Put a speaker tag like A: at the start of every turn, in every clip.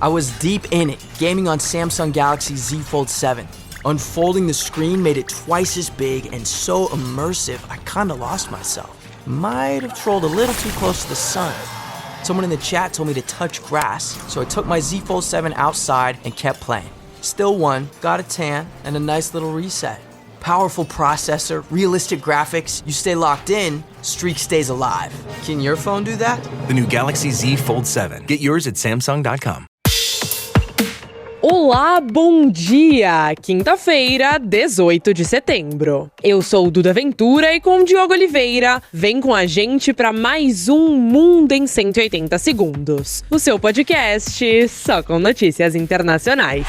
A: I was deep in it, gaming on Samsung Galaxy Z Fold 7. Unfolding the screen made it twice as big and so immersive, I kinda lost myself. Might have trolled a little too close to the sun. Someone in the chat told me to touch grass, so I took my Z Fold 7 outside and kept playing. Still won, got a tan, and a nice little reset. Powerful processor, realistic graphics, you stay locked in, streak stays alive. Can your phone do that?
B: The new Galaxy Z Fold 7. Get yours at Samsung.com.
C: Olá, bom dia! Quinta-feira, 18 de setembro. Eu sou Duda Ventura e com o Diogo Oliveira, vem com a gente para mais um Mundo em 180 Segundos. O seu podcast só com notícias internacionais.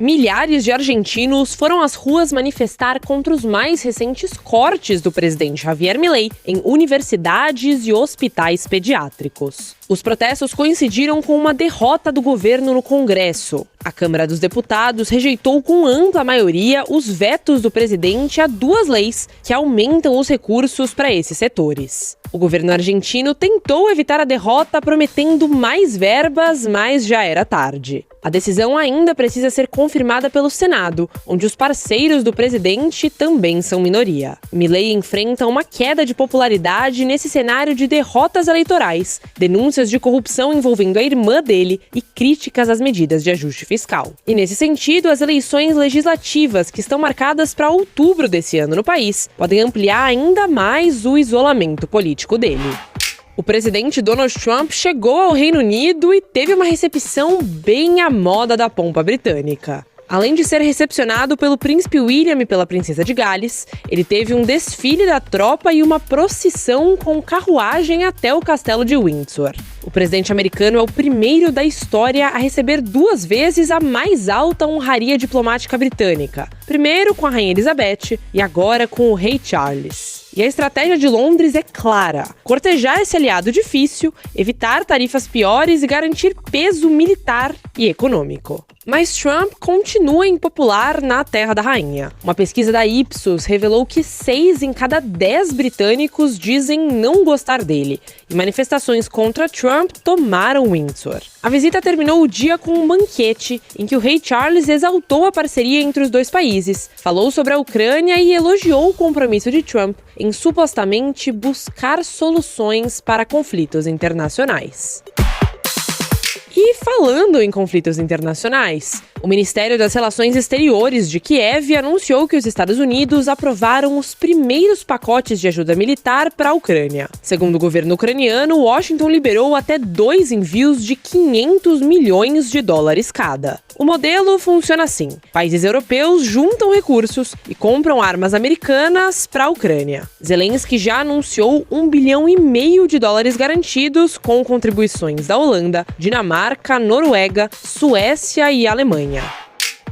C: Milhares de argentinos foram às ruas manifestar contra os mais recentes cortes do presidente Javier Milei em universidades e hospitais pediátricos. Os protestos coincidiram com uma derrota do governo no Congresso. A Câmara dos Deputados rejeitou com ampla maioria os vetos do presidente a duas leis que aumentam os recursos para esses setores. O governo argentino tentou evitar a derrota prometendo mais verbas, mas já era tarde. A decisão ainda precisa ser confirmada pelo Senado, onde os parceiros do presidente também são minoria. Milei enfrenta uma queda de popularidade nesse cenário de derrotas eleitorais, denúncias de corrupção envolvendo a irmã dele e críticas às medidas de ajuste fiscal. E nesse sentido, as eleições legislativas que estão marcadas para outubro desse ano no país podem ampliar ainda mais o isolamento político dele. O presidente Donald Trump chegou ao Reino Unido e teve uma recepção bem à moda da pompa britânica. Além de ser recepcionado pelo príncipe William e pela princesa de Gales, ele teve um desfile da tropa e uma procissão com carruagem até o castelo de Windsor. O presidente americano é o primeiro da história a receber duas vezes a mais alta honraria diplomática britânica. Primeiro com a Rainha Elizabeth e agora com o Rei Charles. E a estratégia de Londres é clara: cortejar esse aliado difícil, evitar tarifas piores e garantir peso militar e econômico. Mas Trump continua impopular na terra da rainha. Uma pesquisa da Ipsos revelou que 6 em cada 10 britânicos dizem não gostar dele, e manifestações contra Trump tomaram Windsor. A visita terminou o dia com um banquete em que o rei Charles exaltou a parceria entre os dois países, falou sobre a Ucrânia e elogiou o compromisso de Trump em supostamente buscar soluções para conflitos internacionais. E falando em conflitos internacionais, o Ministério das Relações Exteriores de Kiev anunciou que os Estados Unidos aprovaram os primeiros pacotes de ajuda militar para a Ucrânia. Segundo o governo ucraniano, Washington liberou até 2 envios de 500 milhões de dólares cada. O modelo funciona assim: países europeus juntam recursos e compram armas americanas para a Ucrânia. Zelensky já anunciou $1,5 bilhão de dólares garantidos com contribuições da Holanda, Dinamarca, Noruega, Suécia e Alemanha.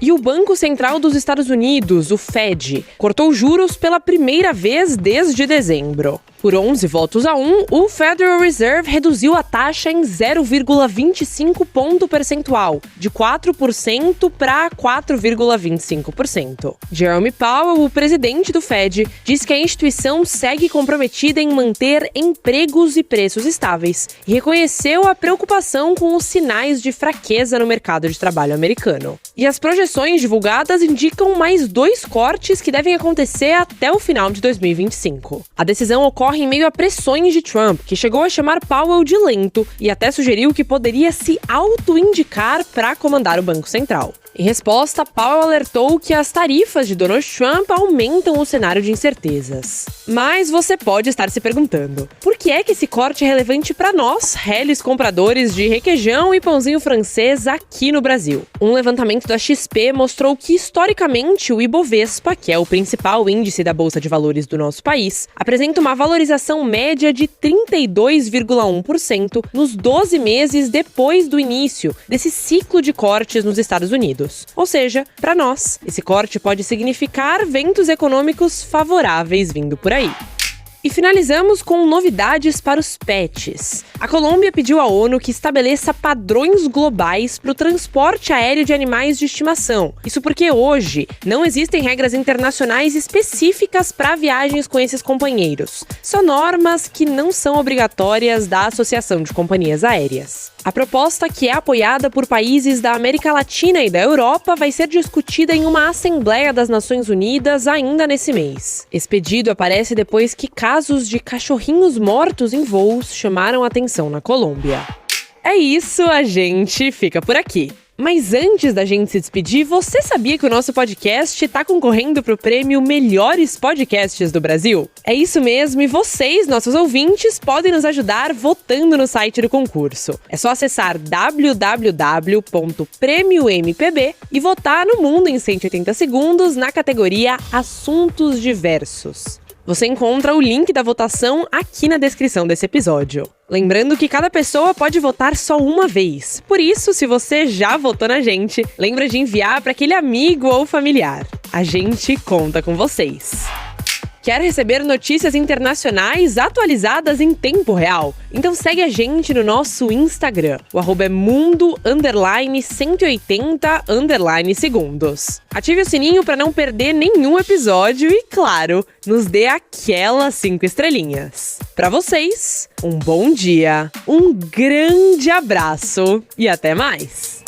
C: E o Banco Central dos Estados Unidos, o Fed, cortou juros pela primeira vez desde dezembro. Por 11 votos a 1, o Federal Reserve reduziu a taxa em 0,25 ponto percentual, de 4% para 4,25%. Jerome Powell, o presidente do Fed, diz que a instituição segue comprometida em manter empregos e preços estáveis e reconheceu a preocupação com os sinais de fraqueza no mercado de trabalho americano. E as projeções divulgadas indicam mais 2 cortes que devem acontecer até o final de 2025. A decisão ocorre em meio a pressões de Trump, que chegou a chamar Powell de lento e até sugeriu que poderia se auto-indicar para comandar o Banco Central. Em resposta, Powell alertou que as tarifas de Donald Trump aumentam o cenário de incertezas. Mas você pode estar se perguntando, por que é que esse corte é relevante para nós, réis compradores de requeijão e pãozinho francês aqui no Brasil? Um levantamento da XP mostrou que, historicamente, o Ibovespa, que é o principal índice da Bolsa de Valores do nosso país, apresenta uma valorização média de 32,1% nos 12 meses depois do início desse ciclo de cortes nos Estados Unidos. Ou seja, para nós, esse corte pode significar ventos econômicos favoráveis vindo por aí. E finalizamos com novidades para os pets. A Colômbia pediu à ONU que estabeleça padrões globais para o transporte aéreo de animais de estimação. Isso porque hoje não existem regras internacionais específicas para viagens com esses companheiros. São normas que não são obrigatórias da Associação de Companhias Aéreas. A proposta, que é apoiada por países da América Latina e da Europa, vai ser discutida em uma Assembleia das Nações Unidas ainda nesse mês. Esse pedido aparece depois que casos de cachorrinhos mortos em voos chamaram atenção na Colômbia. É isso, a gente fica por aqui. Mas antes da gente se despedir, você sabia que o nosso podcast está concorrendo para o prêmio Melhores Podcasts do Brasil? É isso mesmo, e vocês, nossos ouvintes, podem nos ajudar votando no site do concurso. É só acessar www.premiompb e votar no Mundo em 180 Segundos na categoria Assuntos Diversos. Você encontra o link da votação aqui na descrição desse episódio. Lembrando que cada pessoa pode votar só uma vez. Por isso, se você já votou na gente, lembra de enviar para aquele amigo ou familiar. A gente conta com vocês. Quer receber notícias internacionais atualizadas em tempo real? Então segue a gente no nosso Instagram. O @ é mundo_180_segundos. Ative o sininho para não perder nenhum episódio e, claro, nos dê aquelas 5 estrelinhas. Para vocês, um bom dia, um grande abraço e até mais!